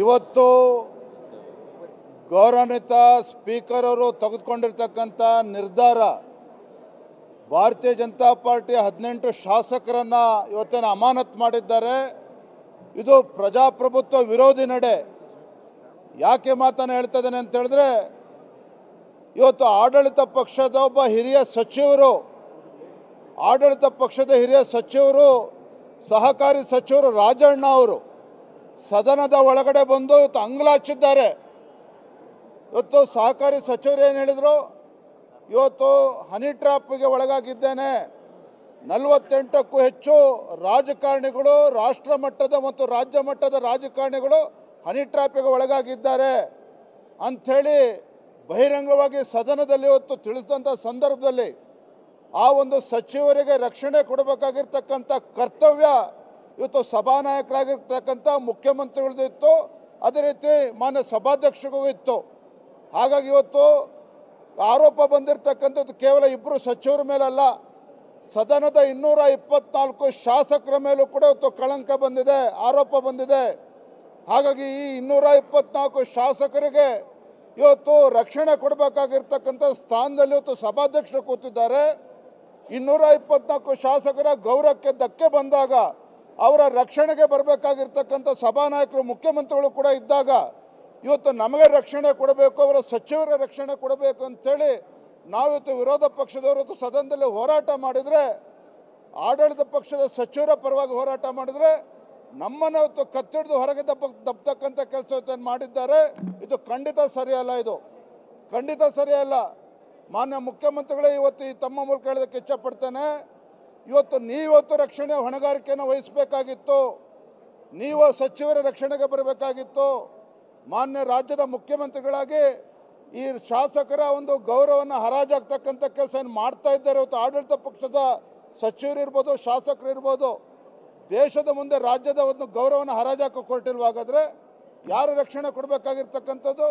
ಇವತ್ತು ಗೌರವಾನ್ವಿತ ಸ್ಪೀಕರ್ ಅವರು ತೆಗೆದುಕೊಂಡಿರ್ತಕ್ಕಂಥ ನಿರ್ಧಾರ ಭಾರತೀಯ ಜನತಾ ಪಾರ್ಟಿಯ 18 ಶಾಸಕರನ್ನು ಇವತ್ತೇನು ಅಮಾನತು ಮಾಡಿದ್ದಾರೆ. ಇದು ಪ್ರಜಾಪ್ರಭುತ್ವ ವಿರೋಧಿ ನಡೆ. ಯಾಕೆ ಮಾತನ್ನು ಹೇಳ್ತಾ ಇದ್ದೇನೆ ಅಂತ ಹೇಳಿದ್ರೆ, ಇವತ್ತು ಆಡಳಿತ ಪಕ್ಷದ ಒಬ್ಬ ಹಿರಿಯ ಸಚಿವರು ಸಹಕಾರಿ ಸಚಿವರು ರಾಜಣ್ಣ ಅವರು ಸದನದ ಒಳಗಡೆ ಬಂದು ಇವತ್ತು ಅಂಗಲಾಚಿದ್ದಾರೆ. ಇವತ್ತು ಸಹಕಾರಿ ಸಚಿವರು ಏನು ಹೇಳಿದರು, ಇವತ್ತು ಹನಿ ಟ್ರ್ಯಾಪ್ಗೆ ಒಳಗಾಗಿದ್ದೇನೆ, 48ಕ್ಕೂ ಹೆಚ್ಚು ರಾಜಕಾರಣಿಗಳು, ರಾಷ್ಟ್ರ ಮಟ್ಟದ ಮತ್ತು ರಾಜ್ಯ ಮಟ್ಟದ ರಾಜಕಾರಣಿಗಳು ಹನಿ ಟ್ರ್ಯಾಪ್ಗೆ ಒಳಗಾಗಿದ್ದಾರೆ ಅಂಥೇಳಿ ಬಹಿರಂಗವಾಗಿ ಸದನದಲ್ಲಿ ಇವತ್ತು ತಿಳಿಸಿದಂಥ ಸಂದರ್ಭದಲ್ಲಿ ಆ ಒಂದು ಸಚಿವರಿಗೆ ರಕ್ಷಣೆ ಕೊಡಬೇಕಾಗಿರ್ತಕ್ಕಂಥ ಕರ್ತವ್ಯ ಇವತ್ತು ಸಭಾನಾಯಕರಾಗಿರ್ತಕ್ಕಂಥ ಮುಖ್ಯಮಂತ್ರಿಗಳದ್ದು ಇತ್ತು, ಅದೇ ರೀತಿ ಮಾನ್ಯ ಸಭಾಧ್ಯಕ್ಷರಿಗೂ ಇತ್ತು. ಹಾಗಾಗಿ ಇವತ್ತು ಆರೋಪ ಬಂದಿರತಕ್ಕಂಥದ್ದು ಕೇವಲ ಇಬ್ಬರು ಸಚಿವರ ಮೇಲಲ್ಲ, ಸದನದ 224 ಶಾಸಕರ ಮೇಲೂ ಕೂಡ ಇವತ್ತು ಕಳಂಕ ಬಂದಿದೆ, ಆರೋಪ ಬಂದಿದೆ. ಹಾಗಾಗಿ ಈ 224 ಶಾಸಕರಿಗೆ ಇವತ್ತು ರಕ್ಷಣೆ ಕೊಡಬೇಕಾಗಿರ್ತಕ್ಕಂಥ ಸ್ಥಾನದಲ್ಲಿ ಇವತ್ತು ಸಭಾಧ್ಯಕ್ಷರು ಕೂತಿದ್ದಾರೆ. 224 ಶಾಸಕರ ಗೌರವಕ್ಕೆ ಧಕ್ಕೆ ಬಂದಾಗ ಅವರ ರಕ್ಷಣೆಗೆ ಬರಬೇಕಾಗಿರ್ತಕ್ಕಂಥ ಸಭಾನಾಯಕರು ಮುಖ್ಯಮಂತ್ರಿಗಳು ಕೂಡ ಇದ್ದಾಗ ಇವತ್ತು ನಮಗೆ ರಕ್ಷಣೆ ಕೊಡಬೇಕು, ಅವರ ಸಚಿವರ ರಕ್ಷಣೆ ಕೊಡಬೇಕು ಅಂತೇಳಿ ನಾವಿವತ್ತು ವಿರೋಧ ಪಕ್ಷದವರು ಸದನದಲ್ಲಿ ಹೋರಾಟ ಮಾಡಿದರೆ, ಆಡಳಿತ ಪಕ್ಷದ ಸಚಿವರ ಪರವಾಗಿ ಹೋರಾಟ ಮಾಡಿದರೆ ನಮ್ಮನ್ನು ಇವತ್ತು ಕತ್ತಿಡಿದು ಹೊರಗೆ ದಬ್ಬತಕ್ಕಂಥ ಕೆಲಸವನ್ನು ಮಾಡಿದ್ದಾರೆ. ಇದು ಖಂಡಿತ ಸರಿಯಲ್ಲ, ಇದು ಖಂಡಿತ ಸರಿಯಲ್ಲ. ಮಾನ್ಯ ಮುಖ್ಯಮಂತ್ರಿಗಳೇ ಇವತ್ತು ಈ ತಮ್ಮ ಮೂಲಕ ಹೇಳೋದಕ್ಕೆ ಇಚ್ಛಪಡ್ತೇನೆ, ಇವತ್ತು ನೀವತ್ತು ರಕ್ಷಣೆ ಹೊಣೆಗಾರಿಕೆಯನ್ನು ವಹಿಸಬೇಕಾಗಿತ್ತು, ನೀವು ಸಚಿವರ ರಕ್ಷಣೆಗೆ ಬರಬೇಕಾಗಿತ್ತು. ಮಾನ್ಯ ರಾಜ್ಯದ ಮುಖ್ಯಮಂತ್ರಿಗಳಾಗಿ ಈ ಶಾಸಕರ ಒಂದು ಗೌರವವನ್ನು ಹರಾಜಾಗ್ತಕ್ಕಂಥ ಕೆಲಸ ಏನು ಮಾಡ್ತಾ ಇದ್ದಾರೆ. ಇವತ್ತು ಆಡಳಿತ ಪಕ್ಷದ ಸಚಿವರಿರ್ಬೋದು, ಶಾಸಕರಿರ್ಬೋದು, ದೇಶದ ಮುಂದೆ ರಾಜ್ಯದ ಒಂದು ಗೌರವವನ್ನು ಹರಾಜಾಕಕ್ಕೆ ಹೊರಟಿಲ್ವಾಗಾದರೆ ಯಾರು ರಕ್ಷಣೆ ಕೊಡಬೇಕಾಗಿರ್ತಕ್ಕಂಥದ್ದು?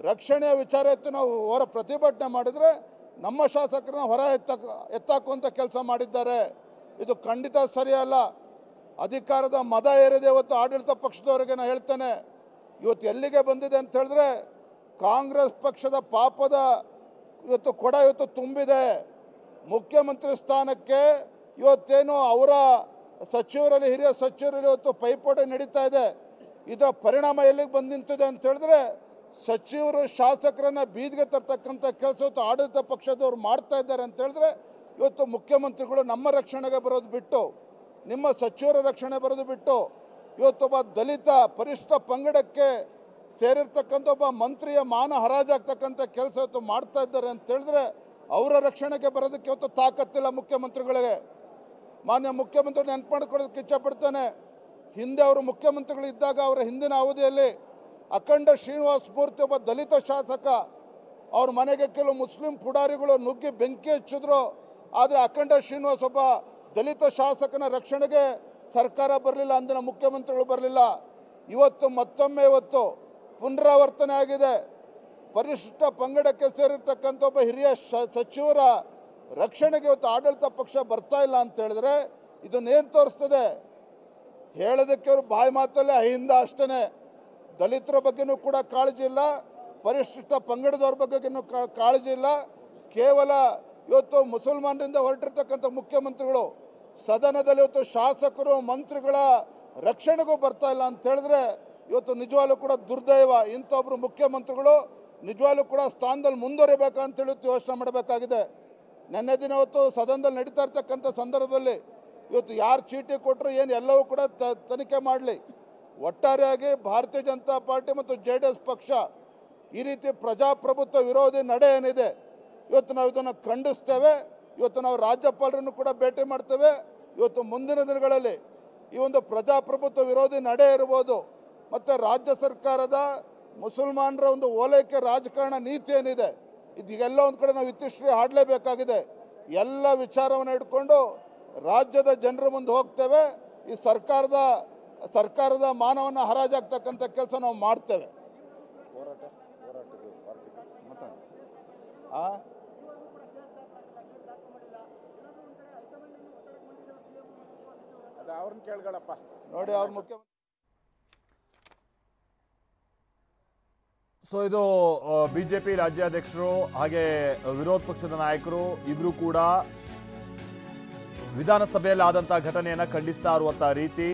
ರಕ್ಷಣೆಯ ವಿಚಾರ ಎತ್ತು ನಾವು ಹೊರ ಪ್ರತಿಭಟನೆ ಮಾಡಿದರೆ ನಮ್ಮ ಶಾಸಕರನ್ನ ಹೊರ ಎತ್ತಾಕುವಂಥ ಕೆಲಸ ಮಾಡಿದ್ದಾರೆ. ಇದು ಖಂಡಿತ ಸರಿಯಲ್ಲ. ಅಧಿಕಾರದ ಮದ ಏರಿದೆ ಇವತ್ತು ಆಡಳಿತ ಪಕ್ಷದವರಿಗೆ. ನಾನು ಹೇಳ್ತೇನೆ, ಇವತ್ತು ಎಲ್ಲಿಗೆ ಬಂದಿದೆ ಅಂತ ಹೇಳಿದ್ರೆ, ಕಾಂಗ್ರೆಸ್ ಪಕ್ಷದ ಪಾಪದ ಇವತ್ತು ಕೊಡ ಇವತ್ತು ತುಂಬಿದೆ. ಮುಖ್ಯಮಂತ್ರಿ ಸ್ಥಾನಕ್ಕೆ ಇವತ್ತೇನು ಅವರ ಸಚಿವರಲ್ಲಿ, ಹಿರಿಯ ಸಚಿವರಲ್ಲಿ ಇವತ್ತು ಪೈಪೋಟಿ ನಡೀತಾ ಇದೆ. ಇದರ ಪರಿಣಾಮ ಎಲ್ಲಿಗೆ ಬಂದು ನಿಂತಿದೆ ಅಂತ ಹೇಳಿದ್ರೆ, ಸಚಿವರು ಶಾಸಕರನ್ನ ಬೀದಿಗೆ ತರ್ತಕ್ಕಂಥ ಕೆಲಸ ಇವತ್ತು ಆಡಳಿತ ಪಕ್ಷದವ್ರು ಮಾಡ್ತಾ ಇದ್ದಾರೆ ಅಂತ ಹೇಳಿದ್ರೆ, ಇವತ್ತು ಮುಖ್ಯಮಂತ್ರಿಗಳು ನಮ್ಮ ರಕ್ಷಣೆಗೆ ಬರೋದು ಬಿಟ್ಟು, ನಿಮ್ಮ ಸಚಿವರ ರಕ್ಷಣೆ ಬರೋದು ಬಿಟ್ಟು, ಇವತ್ತೊಬ್ಬ ದಲಿತ ಪರಿಶಿಷ್ಟ ಪಂಗಡಕ್ಕೆ ಸೇರಿರ್ತಕ್ಕಂಥ ಒಬ್ಬ ಮಂತ್ರಿಯ ಮಾನ ಹರಾಜಾಗ್ತಕ್ಕಂಥ ಕೆಲಸ ಇವತ್ತು ಮಾಡ್ತಾ ಇದ್ದಾರೆ ಅಂತ ಹೇಳಿದ್ರೆ, ಅವರ ರಕ್ಷಣೆಗೆ ಬರೋದಕ್ಕೆ ಇವತ್ತು ತಾಕತ್ತಿಲ್ಲ ಮುಖ್ಯಮಂತ್ರಿಗಳಿಗೆ. ಮಾನ್ಯ ಮುಖ್ಯಮಂತ್ರಿ ನೆನಪು ಮಾಡ್ಕೊಳ್ಳೋದಕ್ಕೆ ಇಚ್ಛಪಡ್ತೇನೆ, ಹಿಂದೆ ಅವರು ಮುಖ್ಯಮಂತ್ರಿಗಳು ಇದ್ದಾಗ ಅವರ ಹಿಂದಿನ ಅವಧಿಯಲ್ಲಿ ಅಖಂಡ ಶ್ರೀನಿವಾಸ ಮೂರ್ತಿ ಒಬ್ಬ ದಲಿತ ಶಾಸಕ, ಅವ್ರ ಮನೆಗೆ ಕೆಲವು ಮುಸ್ಲಿಂ ಪುಡಾರಿಗಳು ನುಗ್ಗಿ ಬೆಂಕಿ ಹಚ್ಚಿದ್ರು. ಆದರೆ ಅಖಂಡ ಶ್ರೀನಿವಾಸ ಒಬ್ಬ ದಲಿತ ಶಾಸಕನ ರಕ್ಷಣೆಗೆ ಸರ್ಕಾರ ಬರಲಿಲ್ಲ, ಅಂದಿನ ಮುಖ್ಯಮಂತ್ರಿಗಳು ಬರಲಿಲ್ಲ. ಇವತ್ತು ಮತ್ತೊಮ್ಮೆ ಇವತ್ತು ಪುನರಾವರ್ತನೆ ಆಗಿದೆ. ಪರಿಶಿಷ್ಟ ಪಂಗಡಕ್ಕೆ ಸೇರಿರ್ತಕ್ಕಂಥ ಒಬ್ಬ ಹಿರಿಯ ಸಚಿವರ ರಕ್ಷಣೆಗೆ ಇವತ್ತು ಆಡಳಿತ ಪಕ್ಷ ಬರ್ತಾ ಇಲ್ಲ ಅಂತ ಹೇಳಿದ್ರೆ ಇದನ್ನೇನು ತೋರಿಸ್ತದೆ? ಹೇಳೋದಕ್ಕೆ ಅವರು ಬಾಯಿ ಮಾತಲ್ಲೇ ಅಹಿಂದ ಅಷ್ಟೇ. ದಲಿತರ ಬಗ್ಗೆನೂ ಕೂಡ ಕಾಳಜಿ ಇಲ್ಲ, ಪರಿಶಿಷ್ಟ ಪಂಗಡದವ್ರ ಬಗ್ಗೆನೂ ಕಾಳಜಿ ಇಲ್ಲ. ಕೇವಲ ಇವತ್ತು ಮುಸಲ್ಮಾನರಿಂದ ಹೊರಟಿರ್ತಕ್ಕಂಥ ಮುಖ್ಯಮಂತ್ರಿಗಳು ಸದನದಲ್ಲಿ ಇವತ್ತು ಶಾಸಕರು ಮಂತ್ರಿಗಳ ರಕ್ಷಣೆಗೂ ಬರ್ತಾ ಇಲ್ಲ ಅಂತ ಹೇಳಿದ್ರೆ ಇವತ್ತು ನಿಜವಾಗ್ಲೂ ಕೂಡ ದುರ್ದೈವ. ಇಂಥೊಬ್ಬರು ಮುಖ್ಯಮಂತ್ರಿಗಳು ನಿಜವಾಗ್ಲೂ ಕೂಡ ಸ್ಥಾನದಲ್ಲಿ ಮುಂದುವರಿಬೇಕಂತೇಳಿ ಯೋಚನೆ ಮಾಡಬೇಕಾಗಿದೆ. ನೆನ್ನೆ ದಿನ ಇವತ್ತು ಸದನದಲ್ಲಿ ನಡೀತಾ ಇರ್ತಕ್ಕಂಥ ಸಂದರ್ಭದಲ್ಲಿ ಇವತ್ತು ಯಾರು ಚೀಟಿ ಕೊಟ್ಟರು ಏನು ಎಲ್ಲವೂ ಕೂಡ ತನಿಖೆ ಮಾಡಲಿ. ಒಟ್ಟಾರೆಯಾಗಿ ಭಾರತೀಯ ಜನತಾ ಪಾರ್ಟಿ ಮತ್ತು JDS ಪಕ್ಷ ಈ ರೀತಿ ಪ್ರಜಾಪ್ರಭುತ್ವ ವಿರೋಧಿ ನಡೆ ಏನಿದೆ ಇವತ್ತು ನಾವು ಇದನ್ನು ಖಂಡಿಸ್ತೇವೆ. ಇವತ್ತು ನಾವು ರಾಜ್ಯಪಾಲರನ್ನು ಕೂಡ ಭೇಟಿ ಮಾಡ್ತೇವೆ. ಇವತ್ತು ಮುಂದಿನ ದಿನಗಳಲ್ಲಿ ಈ ಒಂದು ಪ್ರಜಾಪ್ರಭುತ್ವ ವಿರೋಧಿ ನಡೆ ಇರ್ಬೋದು, ಮತ್ತು ರಾಜ್ಯ ಸರ್ಕಾರದ ಮುಸಲ್ಮಾನರ ಒಂದು ಓಲೈಕೆ ರಾಜಕಾರಣ ನೀತಿ ಏನಿದೆ, ಇದೆಲ್ಲ ಒಂದು ಕಡೆ ನಾವು ಇತಿಶ್ರೀ ಹಾಡಲೇಬೇಕಾಗಿದೆ. ಎಲ್ಲ ವಿಚಾರವನ್ನು ಇಟ್ಕೊಂಡು ರಾಜ್ಯದ ಜನರ ಮುಂದೆ ಹೋಗ್ತೇವೆ. ಈ ಸರ್ಕಾರದ ಮಾನವನ್ನು ಹರಾಜಾಗ್ತಕ್ಕಂಥ ಕೆಲಸ ನಾವು ಮಾಡ್ತೇವೆ. ಅವ್ರನ್ನ ಕೇಳ್ಗಳಪ್ಪ ನೋಡಿ, ಅವ್ರ ಮುಖ್ಯಮಂತ್ರಿ ಸೊ ಇದು ಬಿಜೆಪಿ ರಾಜ್ಯಾಧ್ಯಕ್ಷರು ಹಾಗೆ ವಿರೋಧ ಪಕ್ಷದ ನಾಯಕರು ಇಬ್ರು ಕೂಡ ವಿಧಾನಸಭೆಯಲ್ಲಿ ಆದಂತಹ ಘಟನೆಯನ್ನ ಖಂಡಿಸ್ತಾ ಇರುವಂತಹ ರೀತಿ